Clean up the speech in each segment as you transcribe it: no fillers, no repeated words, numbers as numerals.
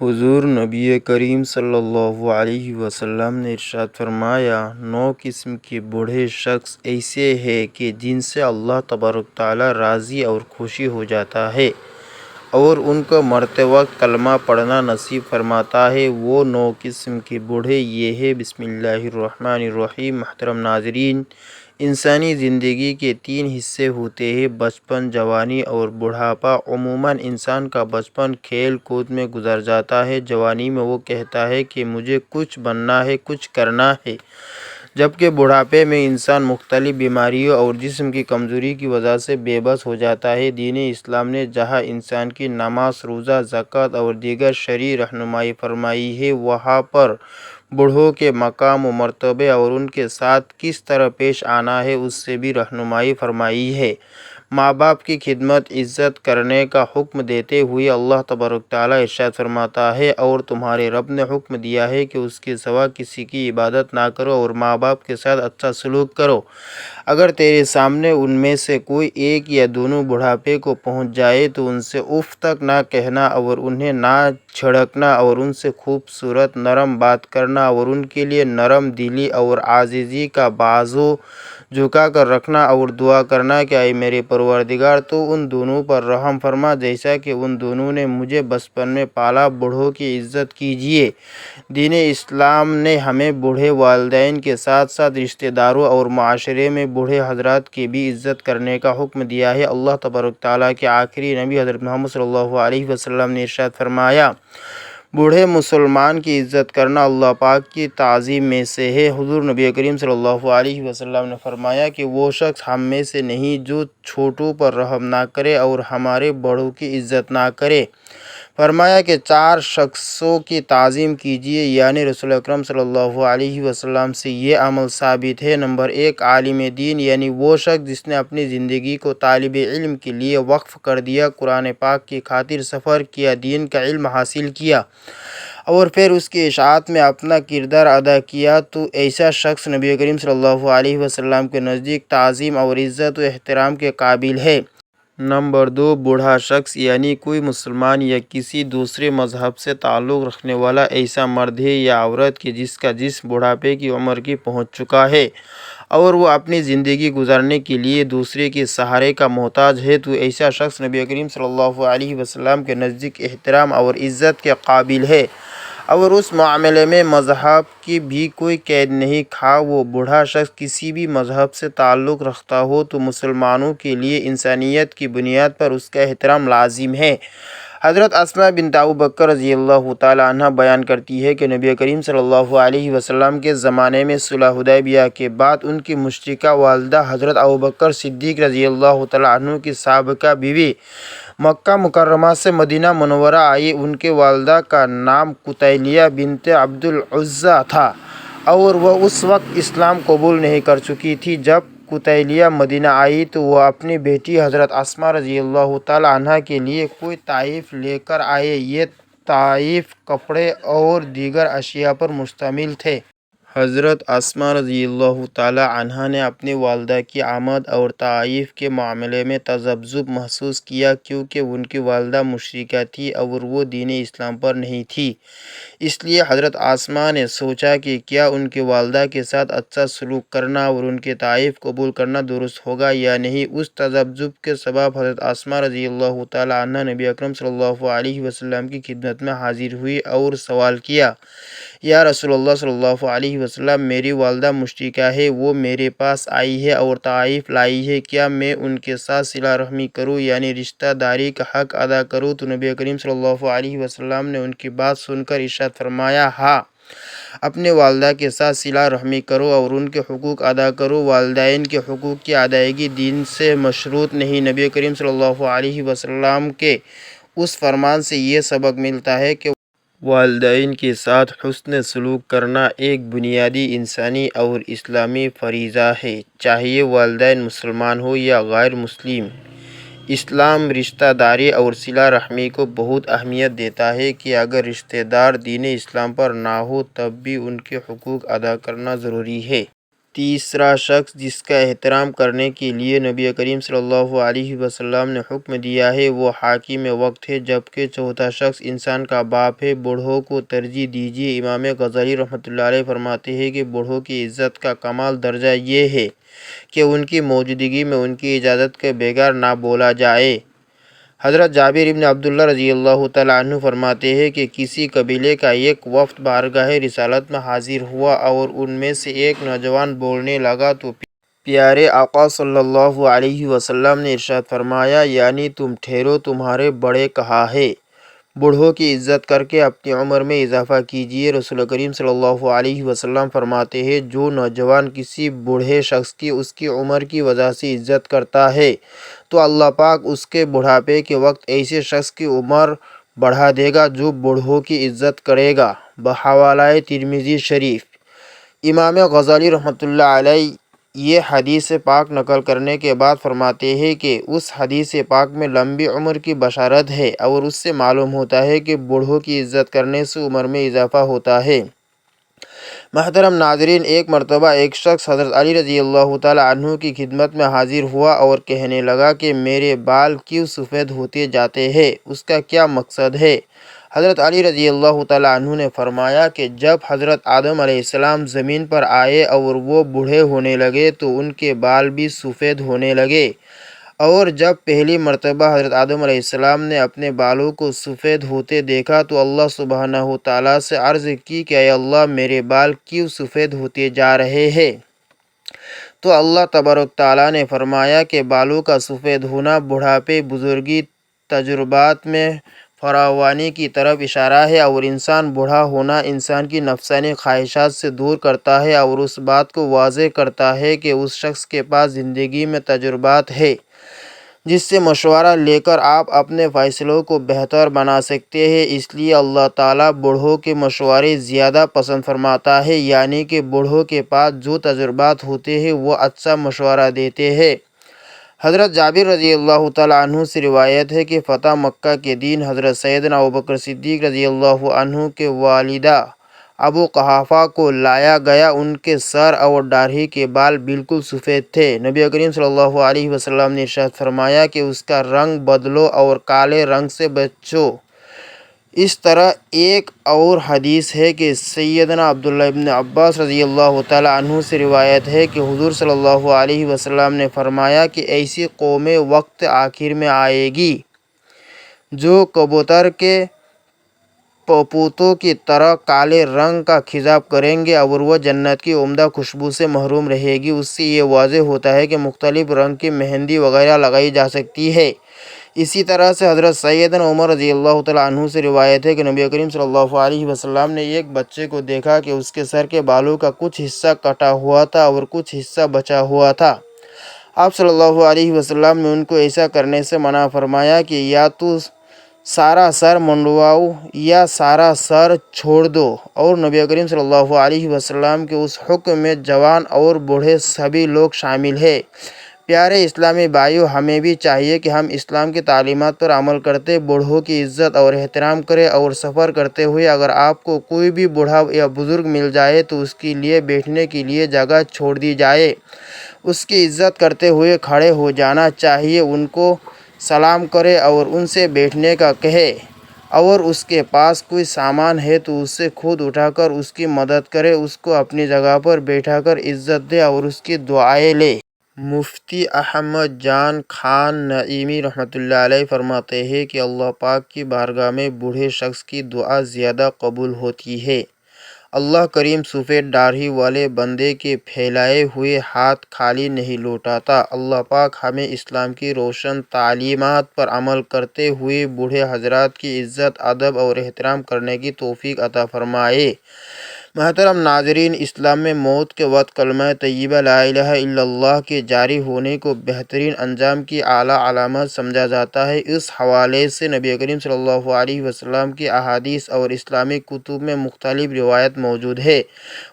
حضور نبی کریم صلی اللہ علیہ وسلم نے ارشاد فرمایا، 9 قسم کے بوڑھے شخص ایسے ہیں کہ جن سے اللہ تبارک تعالیٰ راضی اور خوشی ہو جاتا ہے اور ان کو مرتے وقت کلمہ پڑھنا نصیب فرماتا ہے۔ وہ 9 قسم کے بوڑھے یہ ہیں۔ بسم اللہ الرحمن الرحیم۔ محترم ناظرین، انسانی زندگی کے 3 حصے ہوتے ہیں: بچپن، جوانی اور بڑھاپا۔ عموماً انسان کا بچپن کھیل کود میں گزر جاتا ہے۔ جوانی میں وہ کہتا ہے کہ مجھے کچھ بننا ہے، کچھ کرنا ہے، جبکہ بڑھاپے میں انسان مختلف بیماریوں اور جسم کی کمزوری کی وجہ سے بے بس ہو جاتا ہے۔ دین اسلام نے جہاں انسان کی نماز، روزہ، زکوٰۃ اور دیگر شرعی رہنمائی فرمائی ہے، وہاں پر بوڑھوں کے مقام و مرتبے اور ان کے ساتھ کس طرح پیش آنا ہے اس سے بھی رہنمائی فرمائی ہے۔ ماں باپ کی خدمت، عزت کرنے کا حکم دیتے ہوئے اللہ تبارک تعالیٰ ارشاد فرماتا ہے، اور تمہارے رب نے حکم دیا ہے کہ اس کے سوا کسی کی عبادت نہ کرو اور ماں باپ کے ساتھ اچھا سلوک کرو۔ اگر تیرے سامنے ان میں سے کوئی ایک یا دونوں بڑھاپے کو پہنچ جائے تو ان سے اف تک نہ کہنا اور انہیں نہ جھڑکنا، اور ان سے خوبصورت نرم بات کرنا اور ان کے لیے نرم دلی اور عاجزی کا بازو جھکا کر رکھنا، اور دعا کرنا کہ اے میرے پروردگار، تو ان دونوں پر رحم فرما جیسا کہ ان دونوں نے مجھے بچپن میں پالا۔ بوڑھوں کی عزت کیجیے۔ دین اسلام نے ہمیں بوڑھے والدین کے ساتھ ساتھ رشتہ داروں اور معاشرے میں بوڑھے حضرات کی بھی عزت کرنے کا حکم دیا ہے۔ اللہ تبارک تعالیٰ کے آخری نبی حضرت محمد صلی اللہ علیہ وسلم نے ارشاد فرمایا، بوڑھے مسلمان کی عزت کرنا اللہ پاک کی تعظیم میں سے ہے۔ حضور نبی کریم صلی اللہ علیہ وسلم نے فرمایا کہ وہ شخص ہم میں سے نہیں جو چھوٹوں پر رحم نہ کرے اور ہمارے بڑوں کی عزت نہ کرے۔ فرمایا کہ 4 شخصوں کی تعظیم کیجیے، یعنی رسول اکرم صلی اللہ علیہ وسلم سے یہ عمل ثابت ہے۔ نمبر 1، عالم دین، یعنی وہ شخص جس نے اپنی زندگی کو طالب علم کے لیے وقف کر دیا، قرآن پاک کی خاطر سفر کیا، دین کا علم حاصل کیا اور پھر اس کی اشاعت میں اپنا کردار ادا کیا، تو ایسا شخص نبی کریم صلی اللہ علیہ وسلم کے نزدیک تعظیم اور عزت و احترام کے قابل ہے۔ نمبر 2، بوڑھا شخص، یعنی کوئی مسلمان یا کسی دوسرے مذہب سے تعلق رکھنے والا ایسا مرد ہے یا عورت کہ جس کا جسم بڑھاپے کی عمر کی پہنچ چکا ہے اور وہ اپنی زندگی گزارنے کے لیے دوسرے کے سہارے کا محتاج ہے، تو ایسا شخص نبی کریم صلی اللہ علیہ وسلم کے نزدیک احترام اور عزت کے قابل ہے، اور اس معاملے میں مذہب کی بھی کوئی قید نہیں۔ خواہ وہ بوڑھا شخص کسی بھی مذہب سے تعلق رکھتا ہو، تو مسلمانوں کے لیے انسانیت کی بنیاد پر اس کا احترام لازم ہے۔ حضرت اسماء بنت ابو بکر رضی اللہ تعالی عنہ بیان کرتی ہے کہ نبی کریم صلی اللہ علیہ وسلم کے زمانے میں صلح حدیبیہ کے بعد ان کی مشرکہ والدہ حضرت ابوبکر صدیق رضی اللہ تعالی عنہ کی سابقہ بیوی مکہ مکرمہ سے مدینہ منورہ آئی۔ ان کی والدہ کا نام قطیلیہ بنت عبد العزیٰ تھا اور وہ اس وقت اسلام قبول نہیں کر چکی تھی۔ جب قطیلیہ مدینہ آئی تو وہ اپنی بیٹی حضرت اسماء رضی اللہ تعالی عنہ کے لیے کوئی تحائف لے کر آئے۔ یہ تحائف کپڑے اور دیگر اشیاء پر مشتمل تھے۔ حضرت اسماء رضی اللہ تعالی عنہا نے اپنی والدہ کی آمد اور تحائف کے معاملے میں تذبذب محسوس کیا، کیونکہ ان کی والدہ مشرکہ تھی اور وہ دین اسلام پر نہیں تھی۔ اس لیے حضرت اسماء نے سوچا کہ کیا ان کی والدہ کے ساتھ اچھا سلوک کرنا اور ان کے تحائف قبول کرنا درست ہوگا یا نہیں۔ اس تذبذب کے سبب حضرت اسماء رضی اللہ تعالی عنہ نبی اکرم صلی اللہ علیہ وسلم کی خدمت میں حاضر ہوئی اور سوال کیا، یا رسول اللہ صلی اللہ علیہ وسلم، میری والدہ مشرکہ ہے، وہ میرے پاس آئی ہے اور تحائف لائی ہے، کیا میں ان کے ساتھ صلہ رحمی کروں، یعنی رشتہ داری کا حق ادا کروں؟ تو نبی کریم صلی اللہ علیہ وسلم نے ان کی بات سن کر ارشاد فرمایا، ہاں، اپنے والدہ کے ساتھ صلہ رحمی کرو اور ان کے حقوق ادا کرو۔ والدین کے حقوق کی ادائیگی دین سے مشروط نہیں۔ نبی کریم صلی اللہ علیہ وسلم کے اس فرمان سے یہ سبق ملتا ہے کہ والدین کے ساتھ حسن سلوک کرنا ایک بنیادی انسانی اور اسلامی فریضہ ہے، چاہے والدین مسلمان ہو یا غیر مسلم۔ اسلام رشتہ داری اور صلہ رحمی کو بہت اہمیت دیتا ہے کہ اگر رشتہ دار دین اسلام پر نہ ہو تب بھی ان کے حقوق ادا کرنا ضروری ہے۔ تیسرا شخص جس کا احترام کرنے کے لیے نبی کریم صلی اللہ علیہ وسلم نے حکم دیا ہے وہ حاکم وقت ہے، جبکہ چوتھا شخص انسان کا باپ ہے۔ بوڑھوں کو ترجیح دیجیے۔ امام غزالی رحمۃ اللہ علیہ فرماتے ہیں کہ بوڑھوں کی عزت کا کمال درجہ یہ ہے کہ ان کی موجودگی میں ان کی اجازت کے بغیر نہ بولا جائے۔ حضرت جابر ابن عبداللہ رضی اللہ تعالیٰ عنہ فرماتے ہیں کہ کسی قبیلے کا ایک وفد بارگاہ رسالت میں حاضر ہوا اور ان میں سے ایک نوجوان بولنے لگا تو پیارے آقا صلی اللہ علیہ وسلم نے ارشاد فرمایا، یعنی تم ٹھہرو، تمہارے بڑے کہاں ہے؟ بوڑھوں کی عزت کر کے اپنی عمر میں اضافہ کیجیے۔ رسول کریم صلی اللہ علیہ وسلم فرماتے ہیں، جو نوجوان کسی بوڑھے شخص کی اس کی عمر کی وجہ سے عزت کرتا ہے تو اللہ پاک اس کے بڑھاپے کے وقت ایسے شخص کی عمر بڑھا دے گا جو بوڑھوں کی عزت کرے گا۔ بحوالہ ترمذی شریف۔ امام غزالی رحمۃ اللہ علیہ یہ حدیث پاک نقل کرنے کے بعد فرماتے ہیں کہ اس حدیث پاک میں لمبی عمر کی بشارت ہے اور اس سے معلوم ہوتا ہے کہ بوڑھوں کی عزت کرنے سے عمر میں اضافہ ہوتا ہے۔ محترم ناظرین، ایک مرتبہ ایک شخص حضرت علی رضی اللہ تعالیٰ عنہ کی خدمت میں حاضر ہوا اور کہنے لگا کہ میرے بال کیوں سفید ہوتے جاتے ہیں، اس کا کیا مقصد ہے؟ حضرت علی رضی اللہ تعالیٰ عنہ نے فرمایا کہ جب حضرت آدم علیہ السلام زمین پر آئے اور وہ بوڑھے ہونے لگے تو ان کے بال بھی سفید ہونے لگے، اور جب پہلی مرتبہ حضرت آدم علیہ السلام نے اپنے بالوں کو سفید ہوتے دیکھا تو اللہ سبحانہ و تعالیٰ سے عرض کی کہ اے اللہ، میرے بال کیوں سفید ہوتے جا رہے ہیں؟ تو اللہ تبارک تعالیٰ نے فرمایا کہ بالوں کا سفید ہونا بڑھاپے، بزرگی، تجربات میں فراوانی کی طرف اشارہ ہے، اور انسان بوڑھا ہونا انسان کی نفسانی خواہشات سے دور کرتا ہے اور اس بات کو واضح کرتا ہے کہ اس شخص کے پاس زندگی میں تجربات ہے جس سے مشورہ لے کر آپ اپنے فیصلوں کو بہتر بنا سکتے ہیں۔ اس لیے اللہ تعالیٰ بوڑھوں کے مشورے زیادہ پسند فرماتا ہے، یعنی کہ بوڑھوں کے پاس جو تجربات ہوتے ہیں وہ اچھا مشورہ دیتے ہیں۔ حضرت جابر رضی اللہ تعالیٰ عنہ سے روایت ہے کہ فتح مکہ کے دن حضرت سیدنا ابوبکر صدیق رضی اللہ عنہ کے والدہ ابو قحافہ کو لایا گیا۔ ان کے سر اور داڑھی کے بال بالکل سفید تھے۔ نبی کریم صلی اللہ علیہ وسلم نے ارشاد فرمایا کہ اس کا رنگ بدلو اور کالے رنگ سے بچو۔ اس طرح ایک اور حدیث ہے کہ سیدنا عبداللہ ابن عباس رضی اللہ تعالیٰ عنہ سے روایت ہے کہ حضور صلی اللہ علیہ وسلم نے فرمایا کہ ایسی قومیں وقت آخر میں آئے گی جو کبوتر کے پوتوں کی طرح کالے رنگ کا خضاب کریں گے اور وہ جنت کی عمدہ خوشبو سے محروم رہے گی۔ اس سے یہ واضح ہوتا ہے کہ مختلف رنگ کی مہندی وغیرہ لگائی جا سکتی ہے۔ اسی طرح سے حضرت سیدنا عمر رضی اللہ تعالیٰ عنہ سے روایت ہے کہ نبی کریم صلی اللہ علیہ وسلم نے ایک بچے کو دیکھا کہ اس کے سر کے بالوں کا کچھ حصہ کٹا ہوا تھا اور کچھ حصہ بچا ہوا تھا۔ آپ صلی اللہ علیہ وسلم نے ان کو ایسا کرنے سے منع فرمایا کہ یا تو سارا سر منڈواؤ یا سارا سر چھوڑ دو، اور نبی کریم صلی اللہ علیہ وسلم کے اس حکم میں جوان اور بوڑھے سبھی لوگ شامل ہیں۔ پیارے اسلامی بھائیوں، ہمیں بھی چاہیے کہ ہم اسلام کی تعلیمات پر عمل کرتے بوڑھوں کی عزت اور احترام کریں، اور سفر کرتے ہوئے اگر آپ کو کوئی بھی بوڑھا یا بزرگ مل جائے تو اس کے لیے بیٹھنے کے لیے جگہ چھوڑ دی جائے۔ اس کی عزت کرتے ہوئے کھڑے ہو جانا چاہیے، ان کو سلام کرے اور ان سے بیٹھنے کا کہے، اور اس کے پاس کوئی سامان ہے تو اس سے خود اٹھا کر اس کی مدد کرے، اس کو اپنی جگہ پر بیٹھا کر عزت دے اور اس کی دعائیں لے۔ مفتی احمد جان خان نعیمی رحمۃ اللہ علیہ فرماتے ہیں کہ اللہ پاک کی بارگاہ میں بوڑھے شخص کی دعا زیادہ قبول ہوتی ہے۔ اللہ کریم سفید داڑھی والے بندے کے پھیلائے ہوئے ہاتھ خالی نہیں لوٹاتا۔ اللہ پاک ہمیں اسلام کی روشن تعلیمات پر عمل کرتے ہوئے بوڑھے حضرات کی عزت، ادب اور احترام کرنے کی توفیق عطا فرمائے۔ محترم ناظرین، اسلام میں موت کے وقت کلمہ طیبہ لا الہ الا اللہ کے جاری ہونے کو بہترین انجام کی اعلیٰ علامت سمجھا جاتا ہے۔ اس حوالے سے نبی کریم صلی اللہ علیہ وسلم کی احادیث اور اسلامی کتب میں مختلف روایت موجود ہے۔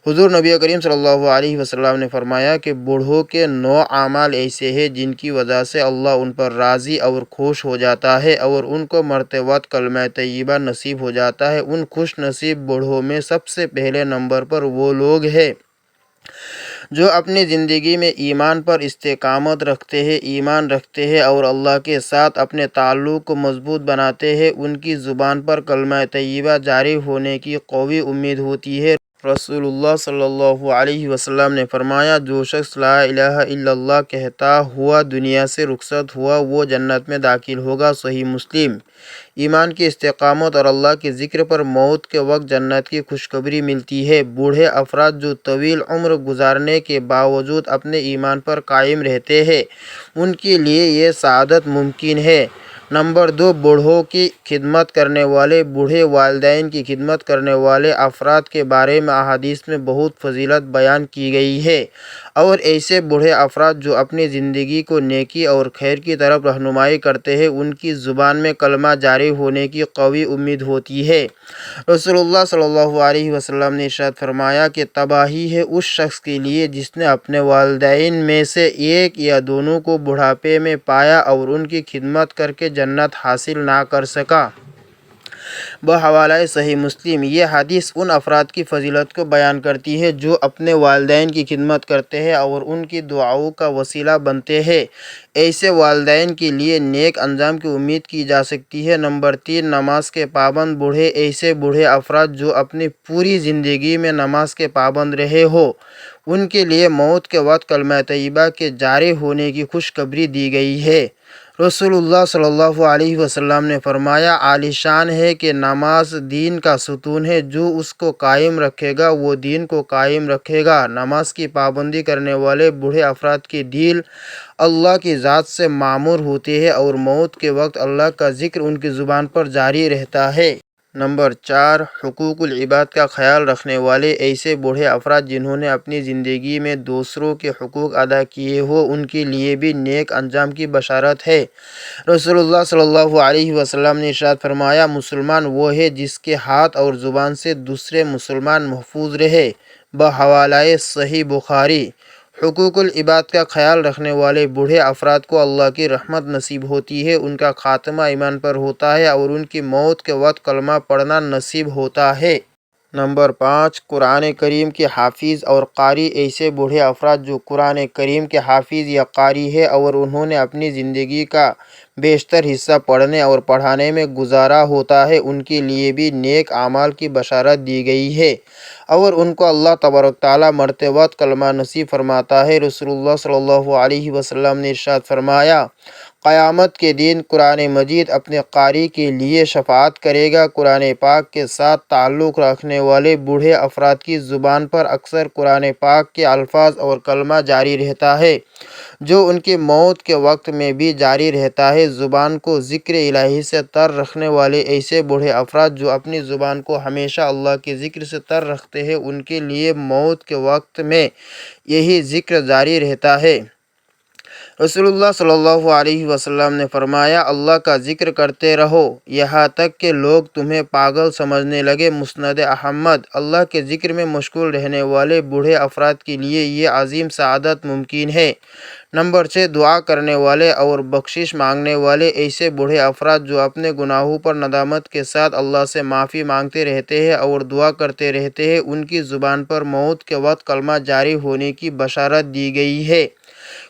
حضور نبی کریم صلی اللہ علیہ وسلم نے فرمایا کہ بوڑھوں کے 9 اعمال ایسے ہیں جن کی وجہ سے اللہ ان پر راضی اور خوش ہو جاتا ہے اور ان کو مرتے وقت کلمہ طیبہ نصیب ہو جاتا ہے۔ ان خوش نصیب بوڑھوں میں سب سے پہلے نمبر پر وہ لوگ ہیں جو اپنی زندگی میں ایمان پر استقامت رکھتے ہیں اور اللہ کے ساتھ اپنے تعلق کو مضبوط بناتے ہیں، ان کی زبان پر کلمہ طیبہ جاری ہونے کی قوی امید ہوتی ہے۔ رسول اللہ صلی اللہ علیہ وسلم نے فرمایا، جو شخص لا الہ الا اللہ کہتا ہوا دنیا سے رخصت ہوا وہ جنت میں داخل ہوگا۔ صحیح مسلم۔ ایمان کی استقامت اور اللہ کے ذکر پر موت کے وقت جنت کی خوشخبری ملتی ہے۔ بوڑھے افراد جو طویل عمر گزارنے کے باوجود اپنے ایمان پر قائم رہتے ہیں، ان کے لیے یہ سعادت ممکن ہے۔ نمبر 2، بوڑھوں کی خدمت کرنے والے۔ بوڑھے والدین کی خدمت کرنے والے افراد کے بارے میں احادیث میں بہت فضیلت بیان کی گئی ہے، اور ایسے بوڑھے افراد جو اپنی زندگی کو نیکی اور خیر کی طرف رہنمائی کرتے ہیں، ان کی زبان میں کلمہ جاری ہونے کی قوی امید ہوتی ہے۔ رسول اللہ صلی اللہ علیہ وسلم نے ارشاد فرمایا کہ تباہی ہے اس شخص کے لیے جس نے اپنے والدین میں سے ایک یا دونوں کو بڑھاپے میں پایا اور ان کی خدمت کر کے جنت حاصل نہ کر سکا۔ بحوالہ صحیح مسلم۔ یہ حدیث ان افراد کی فضیلت کو بیان کرتی ہے جو اپنے والدین کی خدمت کرتے ہیں اور ان کی دعاؤں کا وسیلہ بنتے ہیں۔ ایسے والدین کے لیے نیک انجام کی امید کی جا سکتی ہے۔ نمبر 3، نماز کے پابند بوڑھے۔ ایسے بوڑھے افراد جو اپنی پوری زندگی میں نماز کے پابند رہے ہوں، ان کے لیے موت کے وقت کلمہ طیبہ کے جاری ہونے کی خوشخبری دی گئی ہے۔ رسول اللہ صلی اللہ علیہ وسلم نے فرمایا، عالی شان ہے کہ نماز دین کا ستون ہے، جو اس کو قائم رکھے گا وہ دین کو قائم رکھے گا۔ نماز کی پابندی کرنے والے بوڑھے افراد کے دل اللہ کی ذات سے معمور ہوتے ہیں اور موت کے وقت اللہ کا ذکر ان کی زبان پر جاری رہتا ہے۔ نمبر 4، حقوق العباد کا خیال رکھنے والے۔ ایسے بوڑھے افراد جنہوں نے اپنی زندگی میں دوسروں کے حقوق ادا کیے ہوں، ان کے لیے بھی نیک انجام کی بشارت ہے۔ رسول اللہ صلی اللہ علیہ وسلم نے ارشاد فرمایا، مسلمان وہ ہے جس کے ہاتھ اور زبان سے دوسرے مسلمان محفوظ رہے۔ بحوالہ صحیح بخاری۔ حقوق العباد کا خیال رکھنے والے بوڑھے افراد کو اللہ کی رحمت نصیب ہوتی ہے، ان کا خاتمہ ایمان پر ہوتا ہے اور ان کی موت کے وقت کلمہ پڑھنا نصیب ہوتا ہے۔ نمبر 5، قرآن کریم کے حافظ اور قاری۔ ایسے بوڑھے افراد جو قرآن کریم کے حافظ یا قاری ہیں اور انہوں نے اپنی زندگی کا بیشتر حصہ پڑھنے اور پڑھانے میں گزارا ہوتا ہے، ان کے لیے بھی نیک اعمال کی بشارت دی گئی ہے اور ان کو اللہ تبارک تعالیٰ مرتے وقت کلمہ نصیب فرماتا ہے۔ رسول اللہ صلی اللہ علیہ وسلم نے ارشاد فرمایا، قیامت کے دن قرآن مجید اپنے قاری کے لیے شفاعت کرے گا۔ قرآن پاک کے ساتھ تعلق رکھنے والے بوڑھے افراد کی زبان پر اکثر قرآن پاک کے الفاظ اور کلمہ جاری رہتا ہے، جو ان کی موت کے وقت میں بھی جاری رہتا ہے۔ زبان کو ذکر الہی سے تر رکھنے والے ایسے بوڑھے افراد جو اپنی زبان کو ہمیشہ اللہ کے ذکر سے تر رکھتے ہیں، ان کے لیے موت کے وقت میں یہی ذکر جاری رہتا ہے۔ رسول اللہ صلی اللہ علیہ وسلم نے فرمایا، اللہ کا ذکر کرتے رہو یہاں تک کہ لوگ تمہیں پاگل سمجھنے لگے۔ مسند احمد۔ اللہ کے ذکر میں مشغول رہنے والے بوڑھے افراد کے لیے یہ عظیم سعادت ممکن ہے۔ نمبر 6، دعا کرنے والے اور بخشش مانگنے والے۔ ایسے بوڑھے افراد جو اپنے گناہوں پر ندامت کے ساتھ اللہ سے معافی مانگتے رہتے ہیں اور دعا کرتے رہتے ہیں، ان کی زبان پر موت کے وقت کلمہ جاری ہونے کی بشارت دی گئی ہے۔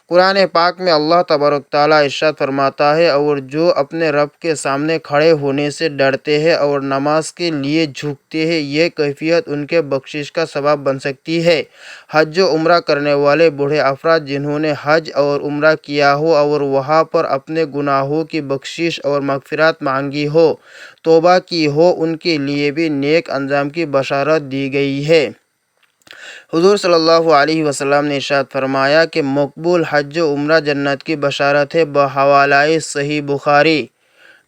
قرآن پاک میں اللہ تبارک تعالیٰ ارشاد فرماتا ہے، اور جو اپنے رب کے سامنے کھڑے ہونے سے ڈرتے ہیں اور نماز کے لیے جھکتے ہیں، یہ کیفیت ان کے بخشش کا سبب بن سکتی ہے۔ حج و عمرہ کرنے والے بوڑھے افراد جنہوں نے حج اور عمرہ کیا ہو اور وہاں پر اپنے گناہوں کی بخشش اور مغفرت مانگی ہو، توبہ کی ہو، ان کے لیے بھی نیک انجام کی بشارت دی گئی ہے۔ حضور صلی اللہ علیہ وسلم نے ارشاد فرمایا کہ مقبول حج و عمرہ جنت کی بشارت ہے۔ بحوالہ صحیح بخاری۔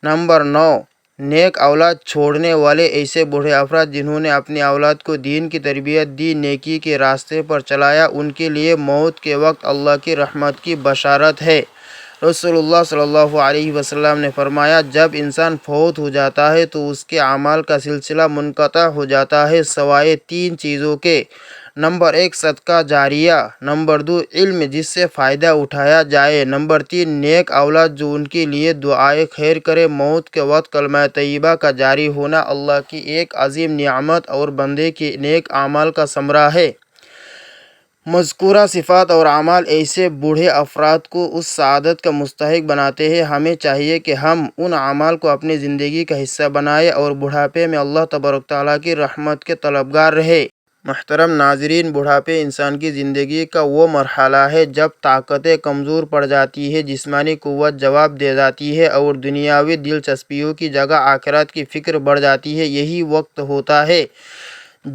نمبر 9، نیک اولاد چھوڑنے والے۔ ایسے بوڑھے افراد جنہوں نے اپنی اولاد کو دین کی تربیت دی، نیکی کے راستے پر چلایا، ان کے لیے موت کے وقت اللہ کی رحمت کی بشارت ہے۔ رسول اللہ صلی اللہ علیہ وسلم نے فرمایا، جب انسان فوت ہو جاتا ہے تو اس کے اعمال کا سلسلہ منقطع ہو جاتا ہے سوائے 3 چیزوں کے۔ نمبر 1، صدقہ جاریہ۔ نمبر 2، علم جس سے فائدہ اٹھایا جائے۔ نمبر 3، نیک اولاد جو ان کے لیے دعائے خیر کرے۔ موت کے وقت کلمہ طیبہ کا جاری ہونا اللہ کی ایک عظیم نعمت اور بندے کے نیک اعمال کا ثمرہ ہے۔ مذکورہ صفات اور اعمال ایسے بوڑھے افراد کو اس سعادت کا مستحق بناتے ہیں۔ ہمیں چاہیے کہ ہم ان اعمال کو اپنی زندگی کا حصہ بنائیں اور بڑھاپے میں اللہ تبارک تعالیٰ کی رحمت کے طلبگار رہیں۔ محترم ناظرین، بڑھاپے انسان کی زندگی کا وہ مرحلہ ہے جب طاقتیں کمزور پڑ جاتی ہیں، جسمانی قوت جواب دے جاتی ہے اور دنیاوی دلچسپیوں کی جگہ آخرت کی فکر بڑھ جاتی ہے۔ یہی وقت ہوتا ہے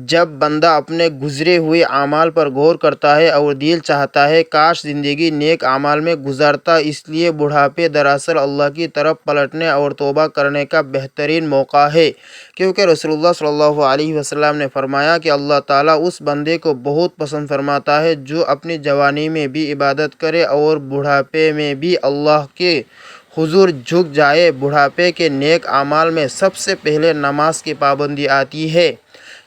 جب بندہ اپنے گزرے ہوئے اعمال پر غور کرتا ہے اور دل چاہتا ہے کاش زندگی نیک اعمال میں گزرتا۔ اس لیے بڑھاپے دراصل اللہ کی طرف پلٹنے اور توبہ کرنے کا بہترین موقع ہے، کیونکہ رسول اللہ صلی اللہ علیہ وسلم نے فرمایا کہ اللہ تعالیٰ اس بندے کو بہت پسند فرماتا ہے جو اپنی جوانی میں بھی عبادت کرے اور بڑھاپے میں بھی اللہ کے حضور جھک جائے۔ بڑھاپے کے نیک اعمال میں سب سے پہلے نماز کی پابندی آتی ہے،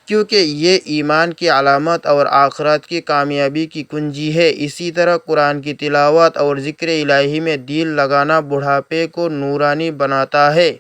کیونکہ یہ ایمان کی علامت اور آخرت کی کامیابی کی کنجی ہے۔ اسی طرح قرآن کی تلاوت اور ذکر الہی میں دل لگانا بڑھاپے کو نورانی بناتا ہے۔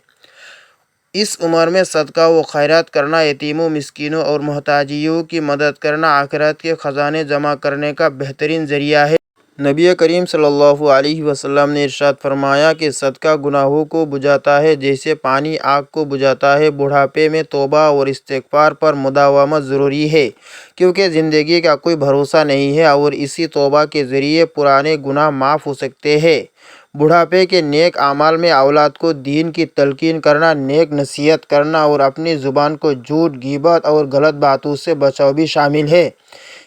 اس عمر میں صدقہ و خیرات کرنا، یتیموں، مسکینوں اور محتاجوں کی مدد کرنا آخرت کے خزانے جمع کرنے کا بہترین ذریعہ ہے۔ نبی کریم صلی اللہ علیہ وسلم نے ارشاد فرمایا کہ صدقہ گناہوں کو بجھاتا ہے جیسے پانی آگ کو بجھاتا ہے۔ بڑھاپے میں توبہ اور استغفار پر مداومت ضروری ہے، کیونکہ زندگی کا کوئی بھروسہ نہیں ہے اور اسی توبہ کے ذریعے پرانے گناہ معاف ہو سکتے ہیں۔ بڑھاپے کے نیک اعمال میں اولاد کو دین کی تلقین کرنا، نیک نصیحت کرنا اور اپنی زبان کو جھوٹ، غیبت اور غلط باتوں سے بچاؤ بھی شامل ہے۔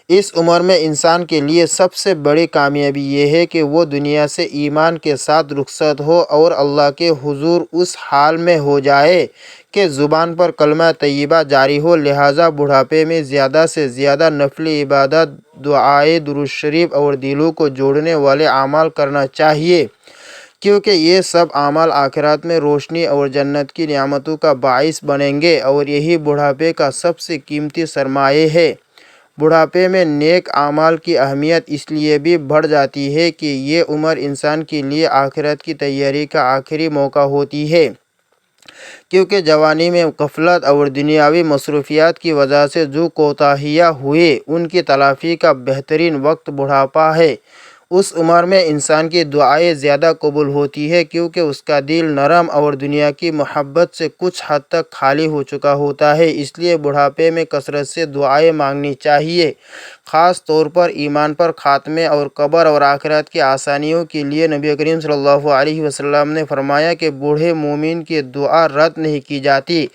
اس عمر میں انسان کے لیے سب سے بڑی کامیابی یہ ہے کہ وہ دنیا سے ایمان کے ساتھ رخصت ہو اور اللہ کے حضور اس حال میں ہو جائے کہ زبان پر کلمہ طیبہ جاری ہو۔ لہٰذا بڑھاپے میں زیادہ سے زیادہ نفلی عبادت، دعائیں، درود شریف اور دلوں کو جوڑنے والے اعمال کرنا چاہیے، کیونکہ یہ سب اعمال آخرت میں روشنی اور جنت کی نعمتوں کا باعث بنیں گے اور یہی بڑھاپے کا سب سے قیمتی سرمایہ ہے۔ بڑھاپے میں نیک اعمال کی اہمیت اس لیے بھی بڑھ جاتی ہے کہ یہ عمر انسان کے لیے آخرت کی تیاری کا آخری موقع ہوتی ہے، کیونکہ جوانی میں غفلت اور دنیاوی مصروفیات کی وجہ سے جو کوتاہیاں ہوئیں ان کی تلافی کا بہترین وقت بڑھاپا ہے۔ اس عمر میں انسان کی دعائیں زیادہ قبول ہوتی ہیں، کیونکہ اس کا دل نرم اور دنیا کی محبت سے کچھ حد تک خالی ہو چکا ہوتا ہے۔ اس لیے بڑھاپے میں کثرت سے دعائیں مانگنی چاہیے، خاص طور پر ایمان پر خاتمے اور قبر اور آخرت کی آسانیوں کے لیے۔ نبی کریم صلی اللہ علیہ وسلم نے فرمایا کہ بوڑھے مومن کی دعا رد نہیں کی جاتی،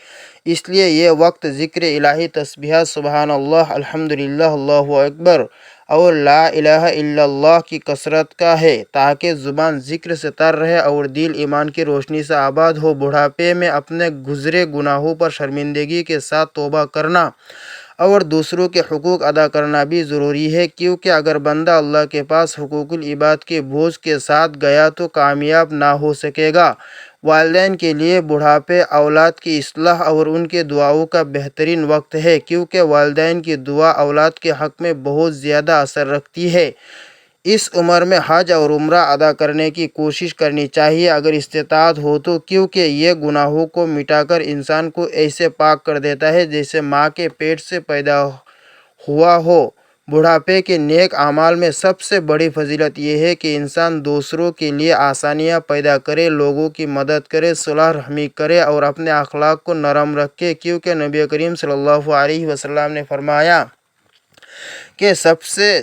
اس لیے یہ وقت ذکر الہی، تسبیحات، سبحان اللہ، الحمدللہ، اللہ اکبر اور لا الہ الا اللہ کی کثرت کا ہے، تاکہ زبان ذکر سے تر رہے اور دل ایمان کی روشنی سے آباد ہو۔ بڑھاپے میں اپنے گزرے گناہوں پر شرمندگی کے ساتھ توبہ کرنا اور دوسروں کے حقوق ادا کرنا بھی ضروری ہے، کیونکہ اگر بندہ اللہ کے پاس حقوق العباد کے بوجھ کے ساتھ گیا تو کامیاب نہ ہو سکے گا۔ والدین کے لیے بڑھاپے اولاد کی اصلاح اور ان کی دعاؤں کا بہترین وقت ہے، کیونکہ والدین کی دعا اولاد کے حق میں بہت زیادہ اثر رکھتی ہے۔ اس عمر میں حج اور عمرہ ادا کرنے کی کوشش کرنی چاہیے اگر استطاعت ہو تو، کیونکہ یہ گناہوں کو مٹا کر انسان کو ایسے پاک کر دیتا ہے جیسے ماں کے پیٹ سے پیدا ہوا ہو۔ بڑھاپے کے نیک اعمال میں سب سے بڑی فضیلت یہ ہے کہ انسان دوسروں کے لیے آسانیاں پیدا کرے، لوگوں کی مدد کرے، صلح رحمی کرے اور اپنے اخلاق کو نرم رکھے، کیونکہ نبی کریم صلی اللہ علیہ وسلم نے فرمایا کہ سب سے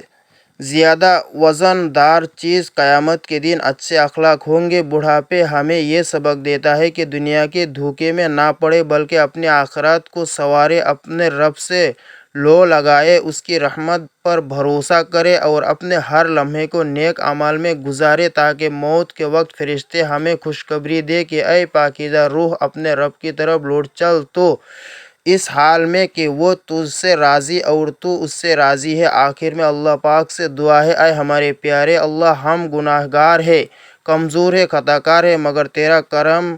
زیادہ وزن دار چیز قیامت کے دن اچھے اخلاق ہوں گے۔ بڑھاپے ہمیں یہ سبق دیتا ہے کہ دنیا کے دھوکے میں نہ پڑے بلکہ اپنی آخرت کو سنوارے، اپنے رب سے لو لگائے، اس کی رحمت پر بھروسہ کرے اور اپنے ہر لمحے کو نیک اعمال میں گزارے، تاکہ موت کے وقت فرشتے ہمیں خوشخبری دے کہ اے پاکیزہ روح، اپنے رب کی طرف لوٹ چل، تو اس حال میں کہ وہ تجھ سے راضی اور تو اس سے راضی ہے۔ آخر میں اللہ پاک سے دعا ہے، اے ہمارے پیارے اللہ، ہم گناہ گار ہیں، کمزور ہیں، خطا کار ہیں، مگر تیرا کرم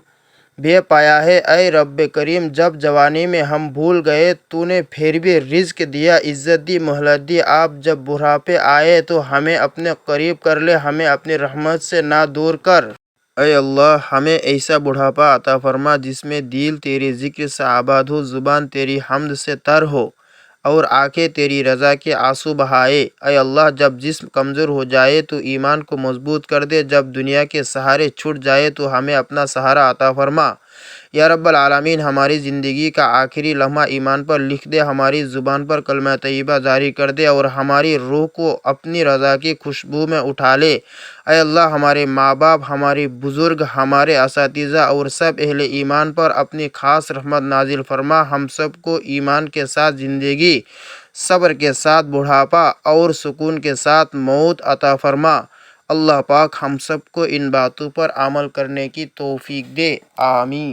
بے پایا ہے۔ اے رب کریم، جب جوانی میں ہم بھول گئے تو نے پھر بھی رزق دیا، عزت دی، مہلت دی، اب جب بڑھاپے آئے تو ہمیں اپنے قریب کر لے، ہمیں اپنی رحمت سے نہ دور کر۔ اے اللہ، ہمیں ایسا بڑھاپا عطا فرما جس میں دل تیرے ذکر سے آباد ہو، زبان تیری حمد سے تر ہو، اور آنکھیں تیری رضا کے آنسو بہائے۔ اے اللہ، جب جسم کمزور ہو جائے تو ایمان کو مضبوط کر دے، جب دنیا کے سہارے چھوٹ جائے تو ہمیں اپنا سہارا عطا فرما۔ یا رب العالمین، ہماری زندگی کا آخری لمحہ ایمان پر لکھ دے، ہماری زبان پر کلمہ طیبہ جاری کر دے اور ہماری روح کو اپنی رضا کی خوشبو میں اٹھا لے۔ اے اللہ، ہمارے ماں باپ، ہمارے بزرگ، ہمارے اساتذہ اور سب اہل ایمان پر اپنی خاص رحمت نازل فرما۔ ہم سب کو ایمان کے ساتھ زندگی، صبر کے ساتھ بڑھاپا اور سکون کے ساتھ موت عطا فرما۔ اللہ پاک ہم سب کو ان باتوں پر عمل کرنے کی توفیق دے، آمین۔